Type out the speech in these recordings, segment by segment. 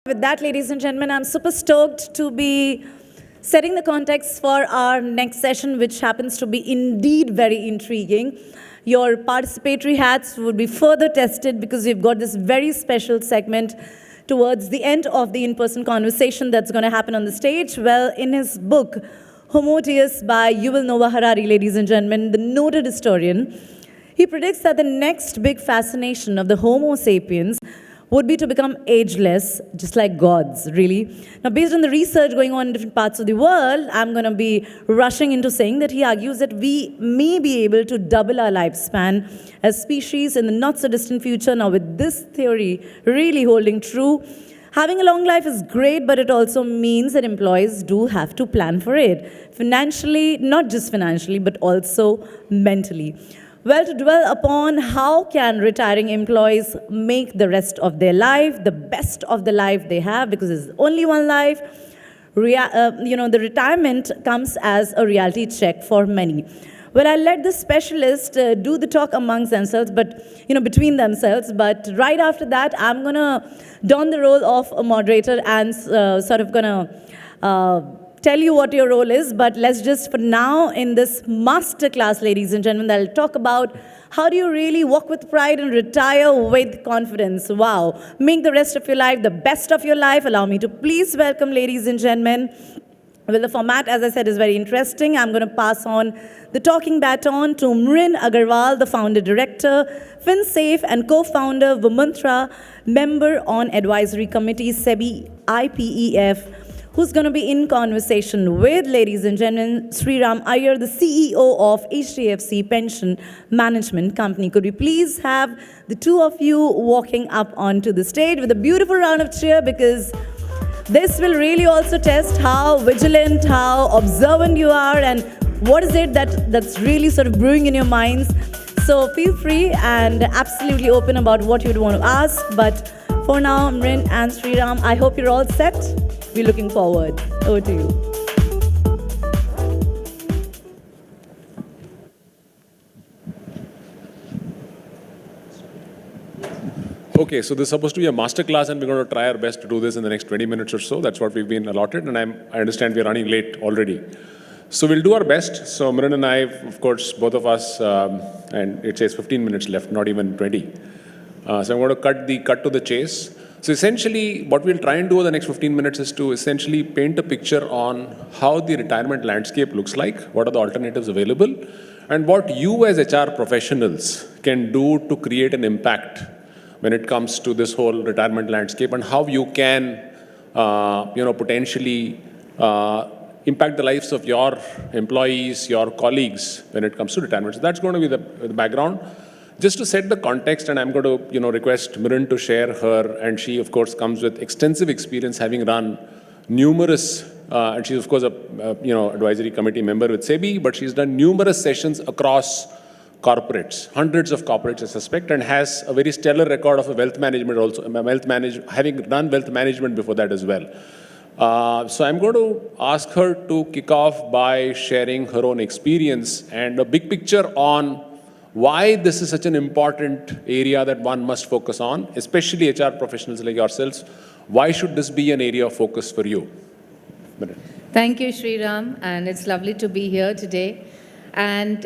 With that, ladies and gentlemen, I'm super stoked to be setting the context for our next session, which happens to be indeed very intriguing. Your participatory hats would be further tested because we've got this very special segment towards the end of the in-person conversation that's going to happen on the stage. Well, in his book, Homotheus by Yuval Noah Harari, ladies and gentlemen, the noted historian, he predicts that the next big fascination of the Homo sapiens would be to become ageless, just like gods, really. Now, based on the research going on in different parts of the world, I'm going to be rushing into saying that he argues that we may be able to double our lifespan as species in the not-so-distant future. Now, with this theory really holding true, having a long life is great, but it also means that employees do have to plan for it. Financially, not just financially, but also mentally. Well, to dwell upon how can retiring employees make the rest of their life, the best of the life they have, because there's only one life, the retirement comes as a reality check for many. Well, I'll let the specialist do the talk amongst themselves, between themselves. But right after that, I'm going to don the role of a moderator and tell you what your role is, but let's just, for now, in this masterclass, ladies and gentlemen, I'll talk about how do you really walk with pride and retire with confidence. Wow. Make the rest of your life the best of your life. Allow me to please welcome, ladies and gentlemen. Well, the format, as I said, is very interesting. I'm going to pass on the talking baton to Mrin Agarwal, the founder-director, Finsafe and co-founder of Womantra, member on advisory committee, SEBI, IPEF, who's going to be in conversation with, ladies and gentlemen, Sriram, Iyer, the CEO of HDFC Pension Management Company. Could we please have the two of you walking up onto the stage with a beautiful round of cheer, because this will really also test how vigilant, how observant you are, and what is it that's really sort of brewing in your minds. So feel free and absolutely open about what you'd want to ask. But for now, Mrin and Sriram, I hope you're all set. We're looking forward. Over to you. Okay, so this is supposed to be a masterclass, and we're going to try our best to do this in the next 20 minutes or so. That's what we've been allotted, and I understand we're running late already. So we'll do our best. So Mrin and I, of course, both of us, and it says 15 minutes left, not even 20. So I'm going to cut to the chase. So essentially, what we'll try and do over the next 15 minutes is to essentially paint a picture on how the retirement landscape looks like, what are the alternatives available, and what you as HR professionals can do to create an impact when it comes to this whole retirement landscape, and how you can, potentially impact the lives of your employees, your colleagues when it comes to retirement. So that's going to be the background. Just to set the context, and I'm going to request Mrin to share her, and she of course comes with extensive experience having run numerous, and she's of course a advisory committee member with SEBI, but she's done numerous sessions across corporates, hundreds of corporates I suspect, and has a very stellar record of wealth management also, having done wealth management before that as well. So I'm going to ask her to kick off by sharing her own experience and a big picture on why this is such an important area that one must focus on, especially HR professionals like yourselves. Why should this be an area of focus for you? Thank you, Sriram, and it's lovely to be here today. And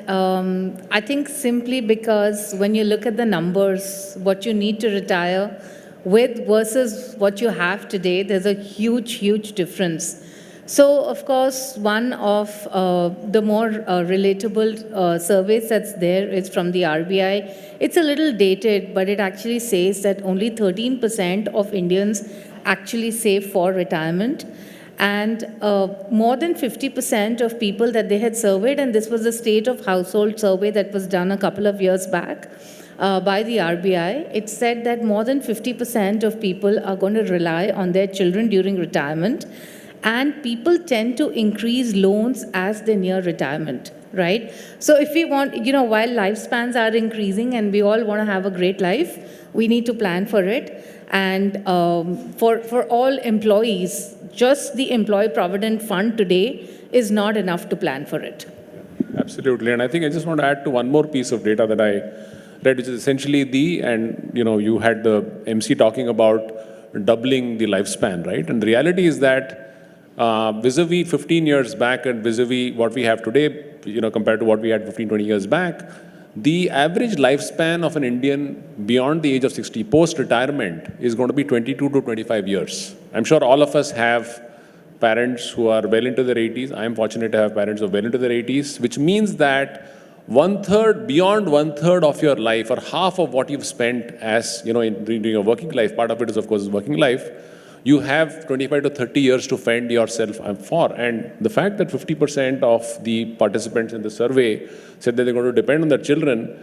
I think simply because when you look at the numbers, what you need to retire with versus what you have today, there's a huge, huge difference. So, of course, one of the more relatable surveys that's there is from the RBI. It's a little dated, but it actually says that only 13% of Indians actually save for retirement. And more than 50% of people that they had surveyed, and this was a state of household survey that was done a couple of years back by the RBI, it said that more than 50% of people are going to rely on their children during retirement. And people tend to increase loans as they near retirement, right? So if we want, while lifespans are increasing and we all want to have a great life, we need to plan for it. And for all employees, just the Employee Provident Fund today is not enough to plan for it. Absolutely. And I think I just want to add to one more piece of data that I read, which is essentially you had the MC talking about doubling the lifespan, right? And the reality is that vis-a-vis 15 years back and vis-a-vis what we have today, compared to what we had 15, 20 years back, the average lifespan of an Indian beyond the age of 60, post-retirement, is going to be 22 to 25 years. I'm sure all of us have parents who are well into their 80s. I'm fortunate to have parents who are well into their 80s, which means that beyond one third of your life, or half of what you've spent as, during your working life, part of it is, of course, working life, you have 25 to 30 years to fend yourself for. And the fact that 50% of the participants in the survey said that they're going to depend on their children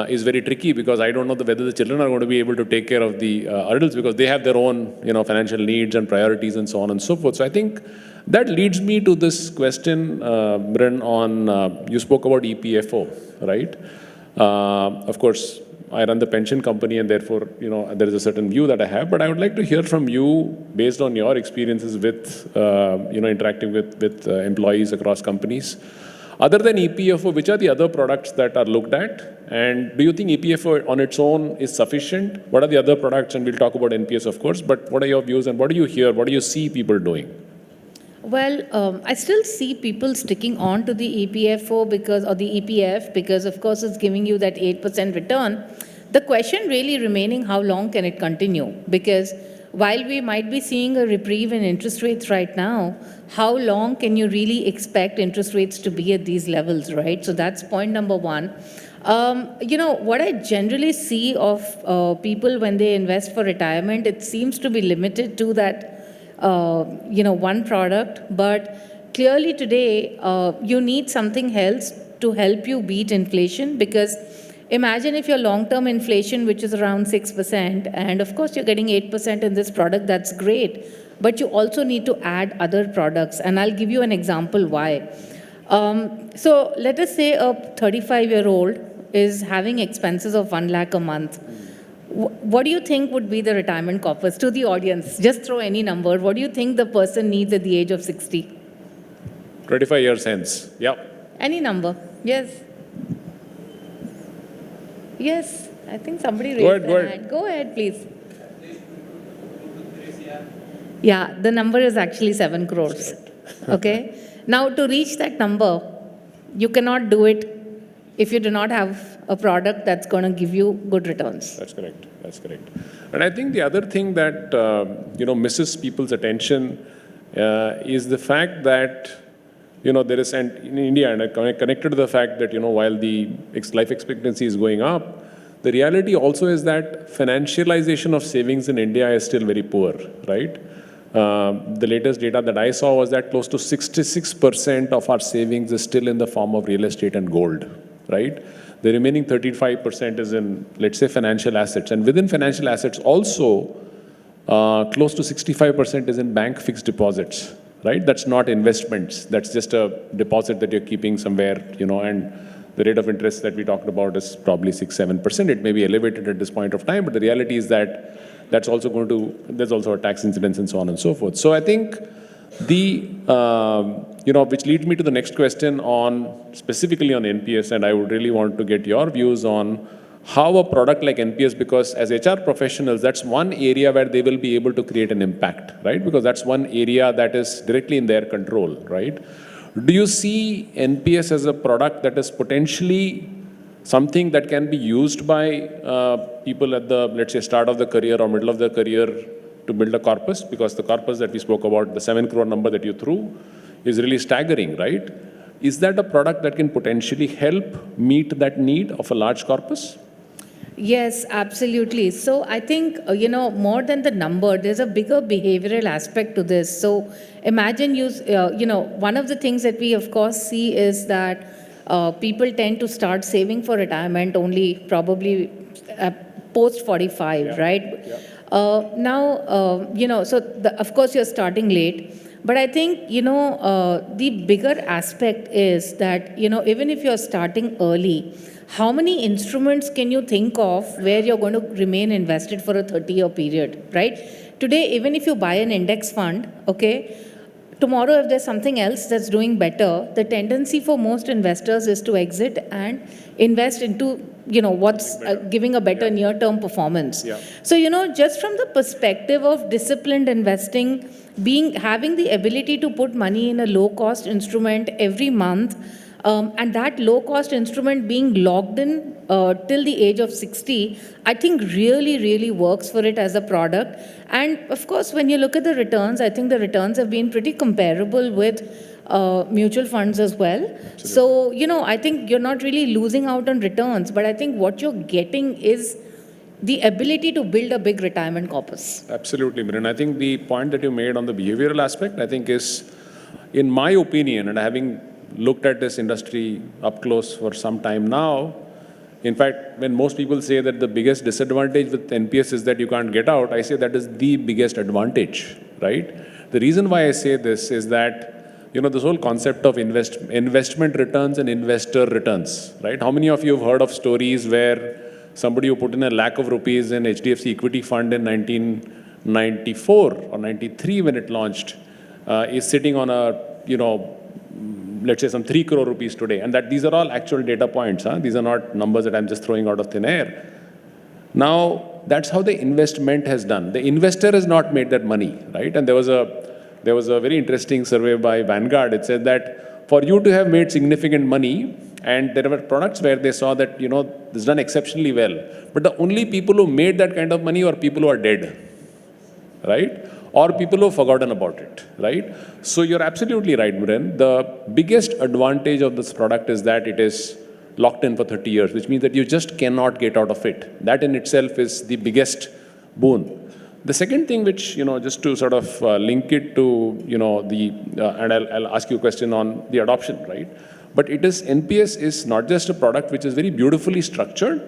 is very tricky, because I don't know whether the children are going to be able to take care of the adults, because they have their own financial needs and priorities and so on and so forth. So I think that leads me to this question, Mrin, on you spoke about EPFO, right? Of course, I run the pension company, and therefore, there is a certain view that I have. But I would like to hear from you, based on your experiences with, interacting with employees across companies. Other than EPFO, which are the other products that are looked at? And do you think EPFO on its own is sufficient? What are the other products? And we'll talk about NPS, of course. But what are your views, and what do you hear? What do you see people doing? Well, I still see people sticking on to the EPFO or the EPF, because of course it's giving you that 8% return. The question really remaining, how long can it continue? Because while we might be seeing a reprieve in interest rates right now, how long can you really expect interest rates to be at these levels, right? So that's point number one. What I generally see of people when they invest for retirement, it seems to be limited to that one product, but clearly today you need something else to help you beat inflation, because imagine if your long-term inflation, which is around 6%, and of course you're getting 8% in this product, that's great, but you also need to add other products, and I'll give you an example why. So let us say a 35-year-old is having expenses of 1 lakh a month. What do you think would be the retirement corpus? To the audience, just throw any number. What do you think the person needs at the age of 60? 25 years hence. Yeah. Any number. Yes. Yes. I think somebody raised their hand. Go ahead, please. Yeah, the number is actually 7 crores. Okay. Now, to reach that number, you cannot do it if you do not have a product that's going to give you good returns. That's correct. That's correct. And I think the other thing that misses people's attention is the fact that there is, and in India, and I connected to the fact that while the life expectancy is going up, the reality also is that financialization of savings in India is still very poor, right? The latest data that I saw was that close to 66% of our savings is still in the form of real estate and gold, right? The remaining 35% is in, let's say, financial assets. And within financial assets also, close to 65% is in bank fixed deposits, right? That's not investments. That's just a deposit that you're keeping somewhere, and the rate of interest that we talked about is probably 6-7%. It may be elevated at this point of time, but the reality is that there's also a tax incidence and so on and so forth. So I think which leads me to the next question specifically on NPS, and I would really want to get your views on how a product like NPS, because as HR professionals, that's one area where they will be able to create an impact, right? Because that's one area that is directly in their control, right? Do you see NPS as a product that is potentially something that can be used by people at the, let's say, start of the career or middle of the career to build a corpus? Because the corpus that we spoke about, the 7 crore number that you threw, is really staggering, right? Is that a product that can potentially help meet that need of a large corpus? Yes, absolutely. So I think, more than the number, there's a bigger behavioral aspect to this. So imagine one of the things that we, of course, see is that people tend to start saving for retirement only probably post 45, right? Yeah. So of course you're starting late. But I think, the bigger aspect is that, even if you're starting early, how many instruments can you think of where you're going to remain invested for a 30-year period, right? Today, even if you buy an index fund, okay, tomorrow if there's something else that's doing better, the tendency for most investors is to exit and invest into, what's giving a better near-term performance. Yeah. So, just from the perspective of disciplined investing, having the ability to put money in a low-cost instrument every month, and that low-cost instrument being locked in till the age of 60, I think really, really works for it as a product. And of course, when you look at the returns, I think the returns have been pretty comparable with mutual funds as well. Absolutely. So, I think you're not really losing out on returns, but I think what you're getting is the ability to build a big retirement corpus. Absolutely, Mrin. I think the point that you made on the behavioral aspect, I think is, in my opinion, and having looked at this industry up close for some time now, in fact, when most people say that the biggest disadvantage with NPS is that you can't get out, I say that is the biggest advantage, right? The reason why I say this is that, this whole concept of investment returns and investor returns, right? How many of you have heard of stories where somebody who put in ₹1,00,000 in HDFC equity fund in 1994 or 93 when it launched is sitting on a, let's say some 3 crore rupees today. And that these are all actual data points. These are not numbers that I'm just throwing out of thin air. Now, that's how the investment has done. The investor has not made that money, right? And there was a very interesting survey by Vanguard. It said that for you to have made significant money, and there were products where they saw that, this done exceptionally well. But the only people who made that kind of money are people who are dead, right? Or people who have forgotten about it, right? So you're absolutely right, Mrin. The biggest advantage of this product is that it is locked in for 30 years, which means that you just cannot get out of it. That in itself is the biggest boon. The second thing which, just to sort of link it to, and I'll ask you a question on the adoption, right? But NPS is not just a product which is very beautifully structured,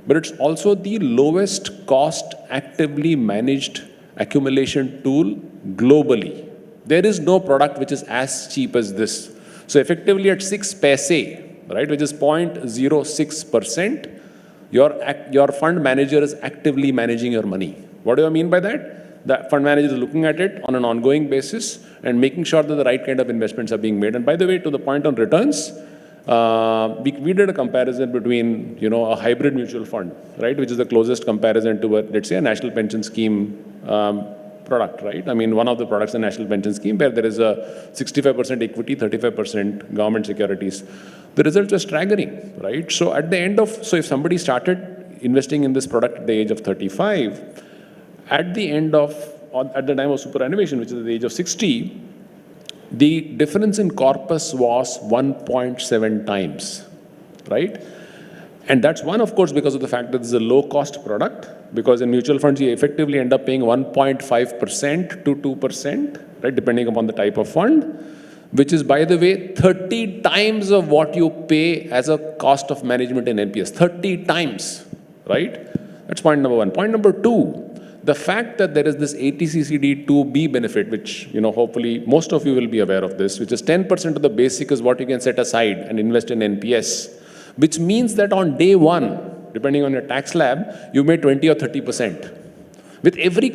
but it's also the lowest cost actively managed accumulation tool globally. There is no product which is as cheap as this. So effectively at 6 paise, right, which is 0.06%, your fund manager is actively managing your money. What do I mean by that? The fund manager is looking at it on an ongoing basis and making sure that the right kind of investments are being made. And by the way, to the point on returns, we did a comparison between, a hybrid mutual fund, right, which is the closest comparison to, let's say, a national pension scheme product, right? I mean, one of the products in the national pension scheme where there is a 65% equity, 35% government securities. The results are staggering, right? So at the end so if somebody started investing in this product at the age of 35, at the time of superannuation, which is at the age of 60, the difference in corpus was 1.7 times, right? And that's one, of course, because of the fact that this is a low-cost product, because in mutual funds, you effectively end up paying 1.5% to 2%, right, depending upon the type of fund, which is, by the way, 30 times of what you pay as a cost of management in NPS. 30 times, right? That's point number one. Point number two, the fact that there is this ATCCD2B benefit, which, hopefully most of you will be aware of this, which is 10% of the basic is what you can set aside and invest in NPS, which means that on day one, depending on your tax slab, you made 20 or 30%. With every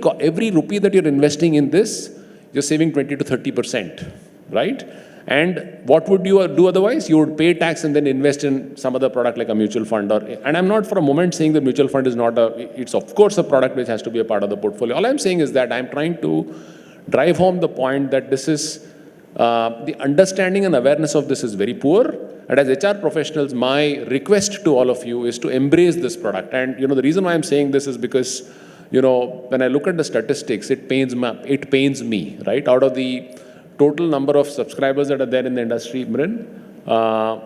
rupee that you're investing in this, you're saving 20 to 30%, right? And what would you do otherwise? You would pay tax and then invest in some other product like a mutual fund. And I'm not for a moment saying that mutual fund is not it's of course a product which has to be a part of the portfolio. All I'm saying is that I'm trying to drive home the point that this is, the understanding and awareness of this is very poor. And as HR professionals, my request to all of you is to embrace this product. And, the reason why I'm saying this is because, when I look at the statistics, it pains me, right? Out of the total number of subscribers that are there in the industry, Mrin,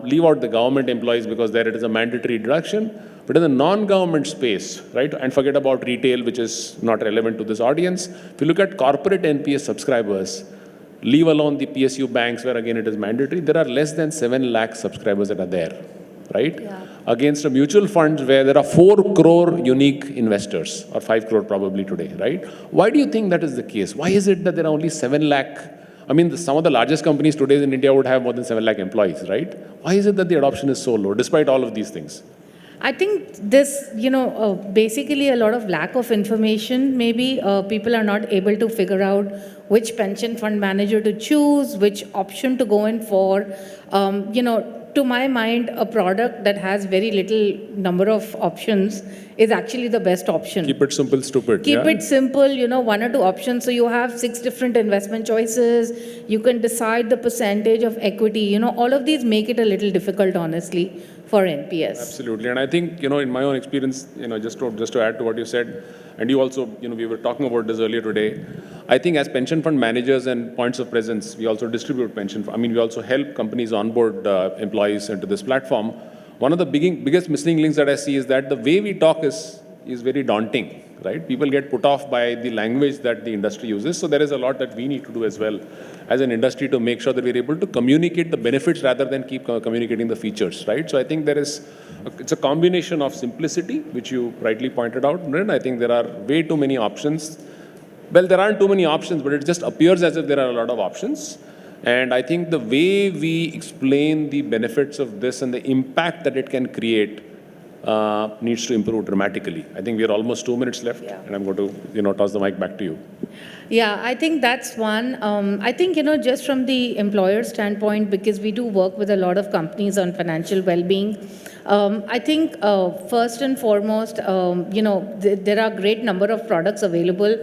leave out the government employees because there it is a mandatory deduction. But in the non-government space, right, and forget about retail, which is not relevant to this audience. If you look at corporate NPS subscribers, leave alone the PSU banks where again it is mandatory, there are less than 7 lakh subscribers that are there, right? Yeah. Against a mutual fund where there are 4 crore unique investors, or 5 crore probably today, right? Why do you think that is the case? Why is it that there are only 7 lakh? I mean, some of the largest companies today in India would have more than 7 lakh employees, right? Why is it that the adoption is so low, despite all of these things? I think this, basically a lot of lack of information. Maybe people are not able to figure out which pension fund manager to choose, which option to go in for. To my mind, a product that has very little number of options is actually the best option. Keep it simple, stupid. Keep it simple, one or two options. So you have 6 different investment choices. You can decide the percentage of equity. All of these make it a little difficult, honestly, for NPS. Absolutely. And I think, in my own experience, just to add to what you said, and you also, we were talking about this earlier today. I think as pension fund managers and points of presence, we also distribute we also help companies onboard employees into this platform. One of the biggest missing links that I see is that the way we talk is very daunting, right? People get put off by the language that the industry uses. So there is a lot that we need to do as well as an industry to make sure that we're able to communicate the benefits rather than keep communicating the features, right? So I think it's a combination of simplicity, which you rightly pointed out, Mrin. I think there are way too many options. Well, there aren't too many options, but it just appears as if there are a lot of options. And I think the way we explain the benefits of this and the impact that it can create needs to improve dramatically. I think we are almost 2 minutes left, and I'm going to toss the mic back to you. Yeah, I think that's one. I think, just from the employer standpoint, because we do work with a lot of companies on financial well-being, I think first and foremost, there are a great number of products available,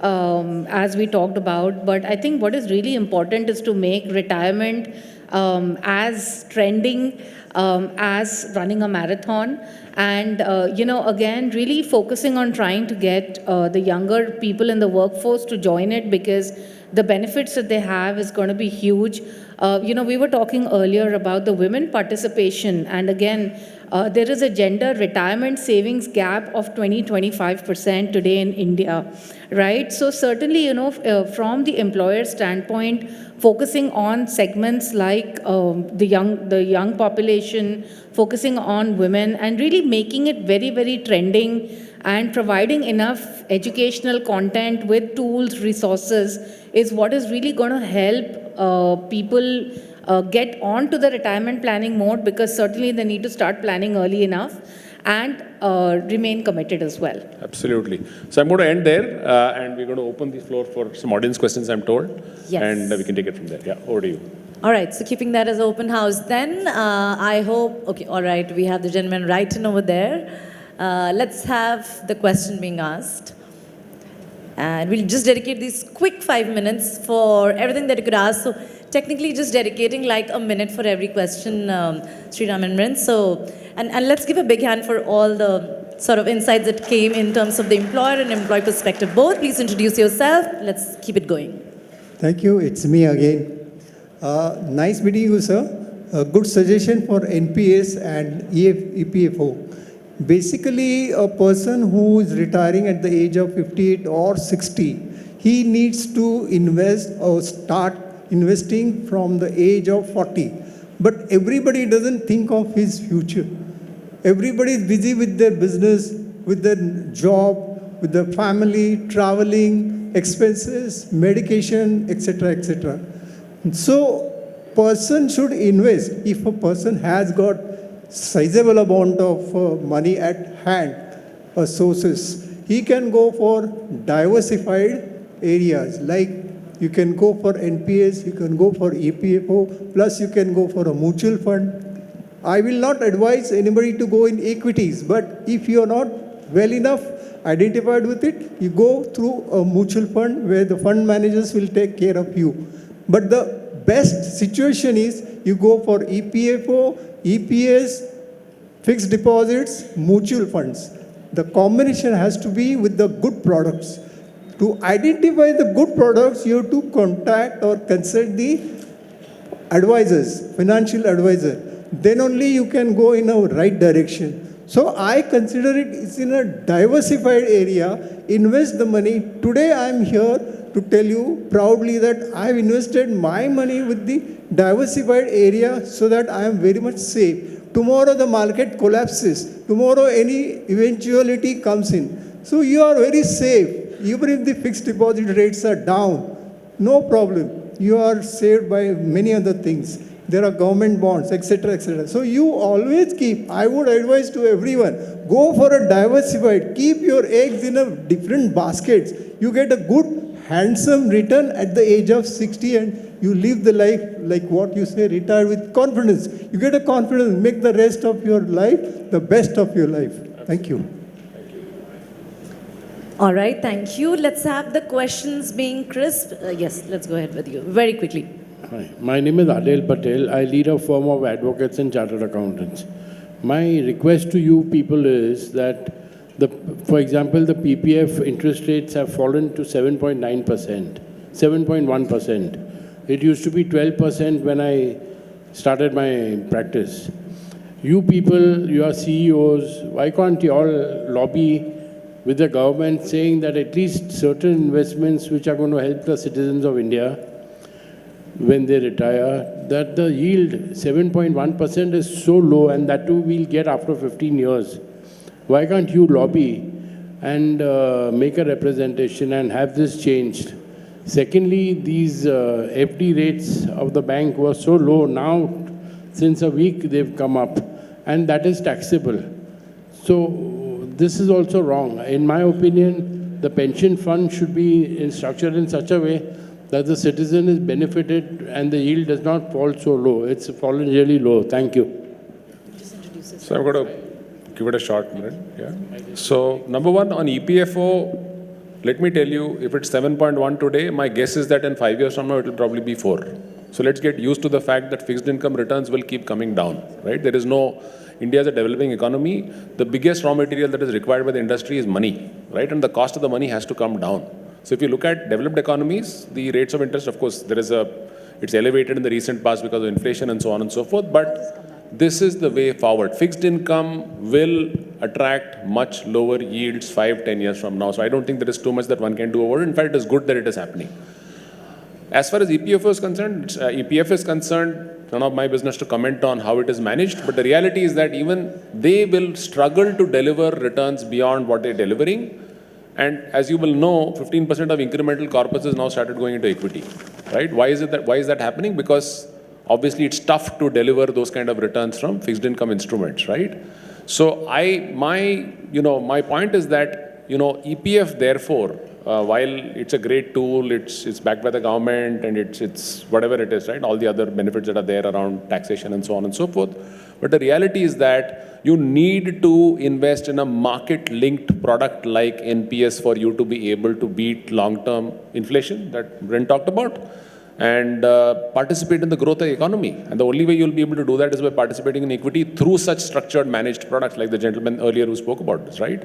as we talked about. But I think what is really important is to make retirement as trending as running a marathon. And, again, really focusing on trying to get the younger people in the workforce to join it, because the benefits that they have is going to be huge. We were talking earlier about the women participation. And again, there is a gender retirement savings gap of 20-25% today in India, right? So certainly, from the employer standpoint, focusing on segments like the young population, focusing on women, and really making it very, very trending, and providing enough educational content with tools, resources, is what is really going to help people get onto the retirement planning mode, because certainly they need to start planning early enough and remain committed as well. Absolutely. So I'm going to end there, and we're going to open the floor for some audience questions, I'm told. Yes. And we can take it from there. Yeah, over to you. All right, so keeping that as open house then, I hope, okay, all right, we have the gentleman right in over there. Let's have the question being asked. And we'll just dedicate these quick 5 minutes for everything that you could ask. So technically just dedicating like a minute for every question, Sriram and Mrin. So, and let's give a big hand for all the sort of insights that came in terms of the employer and employee perspective both. Please introduce yourself. Let's keep it going. Thank you. It's me again. Nice meeting you, sir. A good suggestion for NPS and EPFO. Basically, a person who is retiring at the age of 58 or 60, he needs to invest or start investing from the age of 40. But everybody doesn't think of his future. Everybody is busy with their business, with their job, with their family, traveling, expenses, medication, etc., etc. So, person should invest. If a person has got sizable amount of money at hand, sources, he can go for diversified areas. Like you can go for NPS, you can go for EPFO, plus you can go for a mutual fund. I will not advise anybody to go in equities, but if you are not well enough identified with it, you go through a mutual fund where the fund managers will take care of you. But the best situation is you go for EPFO, EPS, fixed deposits, mutual funds. The combination has to be with the good products. To identify the good products, you have to contact or consult the advisors, financial advisor. Then only you can go in a right direction. So I consider it is in a diversified area. Invest the money. Today I am here to tell you proudly that I have invested my money with the diversified area so that I am very much safe. Tomorrow the market collapses. Tomorrow any eventuality comes in. So you are very safe. Even if the fixed deposit rates are down, no problem. You are saved by many other things. there are government bonds, etc., etc. So you always keep, I would advise to everyone, go for a diversified, keep your eggs in a different baskets. You get a good, handsome return at the age of 60 and you live the life like what you say, retire with confidence. You get a confidence, make the rest of your life the best of your life. Thank you. All right, thank you. Let's have the questions being crisp. Yes, let's go ahead with you very quickly. Hi, my name is Adel Patel. I lead a firm of advocates and chartered accountants. My request to you people is that, for example, the PPF interest rates have fallen to 7.9%, 7.1%. It used to be 12% when I started my practice. You people, you are CEOs, why can't you all lobby with the government saying that at least certain investments which are going to help the citizens of India when they retire, that the yield 7.1% is so low, and that too we'll get after 15 years. Why can't you lobby and make a representation and have this changed? Secondly, these FD rates of the bank were so low. Now, since a week, they've come up, and that is taxable. So this is also wrong. In my opinion, the pension fund should be structured in such a way that the citizen is benefited and the yield does not fall so low. It's fallen really low. Thank you. So I'm going to give it a shot, Mrin. Yeah. So number one, on EPFO, let me tell you, if it's 7.1 today, my guess is that in 5 years from now, it will probably be 4. So let's get used to the fact that fixed income returns will keep coming down, right? There is no, India is a developing economy. The biggest raw material that is required by the industry is money, right? And the cost of the money has to come down. So if you look at developed economies, the rates of interest, of course, it's elevated in the recent past because of inflation and so on and so forth, but this is the way forward. Fixed income will attract much lower yields 5-10 years from now. So I don't think there is too much that one can do over it. In fact, it is good that it is happening. As far as EPF is concerned, none of my business to comment on how it is managed, but the reality is that even they will struggle to deliver returns beyond what they're delivering. And as you will know, 15% of incremental corpus has now started going into equity, right? Why is that happening? Because obviously it's tough to deliver those kind of returns from fixed income instruments, right? So my point is that, EPF therefore, while it's a great tool, it's backed by the government and it's whatever it is, right? All the other benefits that are there around taxation and so on and so forth. But the reality is that you need to invest in a market-linked product like NPS for you to be able to beat long-term inflation that Mrin talked about and participate in the growth of the economy. And the only way you'll be able to do that is by participating in equity through such structured managed products like the gentleman earlier who spoke about this, right?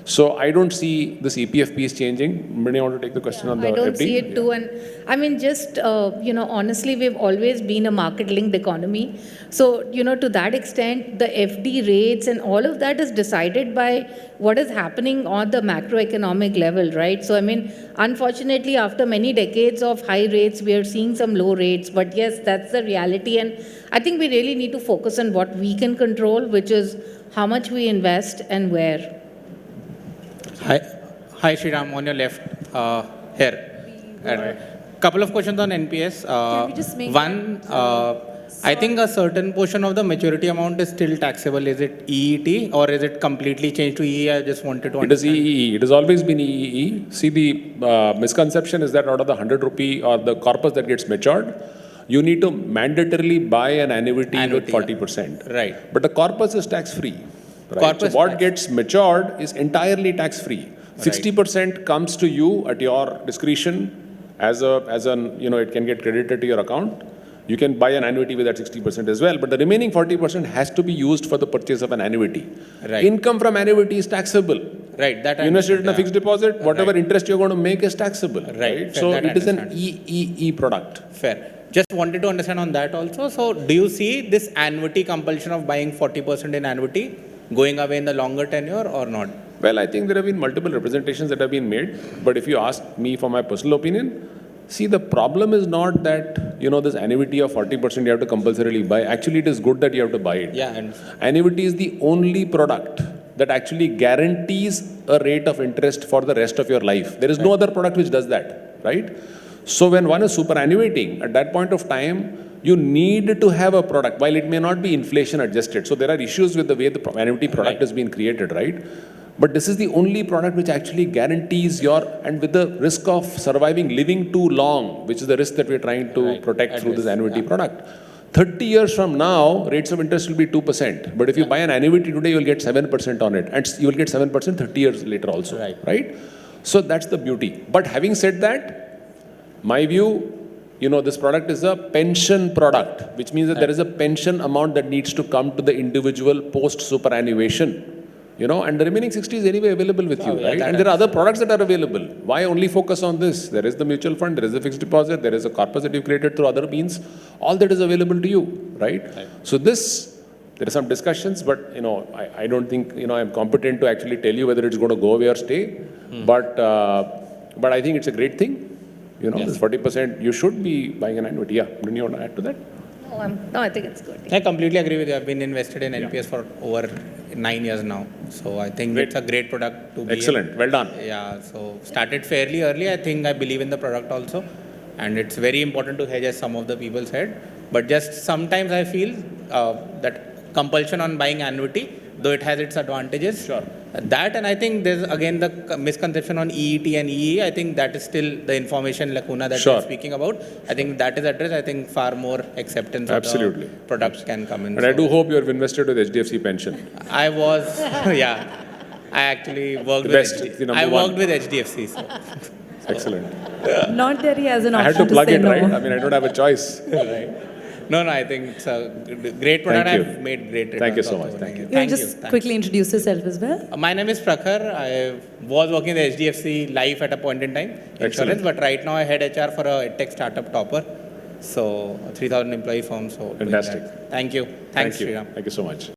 So I don't see this EPF piece changing. Mrin, you want to take the question on the FD? I don't see it too. And I mean, just, honestly, we've always been a market-linked economy. So, to that extent, the FD rates and all of that is decided by what is happening on the macroeconomic level, right? So, I mean, unfortunately, after many decades of high rates, we are seeing some low rates. But yes, that's the reality. And I think we really need to focus on what we can control, which is how much we invest and where. Hi, Sriram, on your left, here. Couple of questions on NPS. Can we just make one, I think a certain portion of the maturity amount is still taxable. Is it EET or is it completely changed to EE? I just wanted to understand. It is EEE. It has always been EEE. See, the misconception is that out of the 100 rupee or the corpus that gets matured, you need to mandatorily buy an annuity with 40%. Right. But the corpus is tax-free. Right? So what gets matured is entirely tax-free. 60% comes to you at your discretion it can get credited to your account. You can buy an annuity with that 60% as well, but the remaining 40% has to be used for the purchase of an annuity. Right. Income from annuity is taxable. Right. That you invested in a fixed deposit, whatever interest you're going to make is taxable. Right. So it is an EEE product. Fair. Just wanted to understand on that also. So do you see this annuity compulsion of buying 40% in annuity going away in the longer tenure or not? Well, I think there have been multiple representations that have been made, but if you ask me for my personal opinion, see, the problem is not that, this annuity of 40% you have to compulsorily buy. Actually, it is good that you have to buy it. Yeah. And annuity is the only product that actually guarantees a rate of interest for the rest of your life. There is no other product which does that, right? So when one is superannuating, at that point of time, you need to have a product, while it may not be inflation adjusted. So there are issues with the way the annuity product has been created, right? But this is the only product which actually guarantees and with the risk of surviving, living too long, which is the risk that we're trying to protect through this annuity product. 30 years from now, rates of interest will be 2%. But if you buy an annuity today, you'll get 7% on it. And you will get 7% 30 years later also, right? So that's the beauty. But having said that, my view, this product is a pension product, which means that there is a pension amount that needs to come to the individual post-superannuation. And the remaining 60 is anyway available with you, right? And there are other products that are available. Why only focus on this? There is the mutual fund, there is the fixed deposit, there is a corpus that you've created through other means. All that is available to you, right? So there are some discussions, but, I don't think, I'm competent to actually tell you whether it's going to go away or stay. But I think it's a great thing. This 40%, you should be buying an annuity. Yeah, do you want to add to that? No, I think it's good. I completely agree with you. I've been invested in NPS for over 9 years now. So I think it's a great product to be Excellent. Well done. Yeah, so started fairly early. I believe in the product also. And it's very important to hedge, as some of the people said. But just sometimes I feel that compulsion on buying annuity, though it has its advantages. Sure. That, and I think there's again the misconception on EET and EE. I think that is still the information lacuna that we're speaking about. I think that is addressed. I think far more acceptance of the products can come in. And I do hope you have invested with HDFC pension. I was, yeah. I actually worked with HDFC. So. Excellent. Not that he has an I option had to plug say it, no. right? I mean, I don't have a choice. Right. No, I think it's a great product. Thank you. I've made great returns. Thank you so much. Thank you. You can just quickly introduce yourself as well. My name is Prakhar. I was working in the HDFC Life at a point in time, insurance, but right now I head HR for a tech startup Topper. So, a 3,000 employee firm. So fantastic. Thank you. Thanks, Sriram. Thank you so much.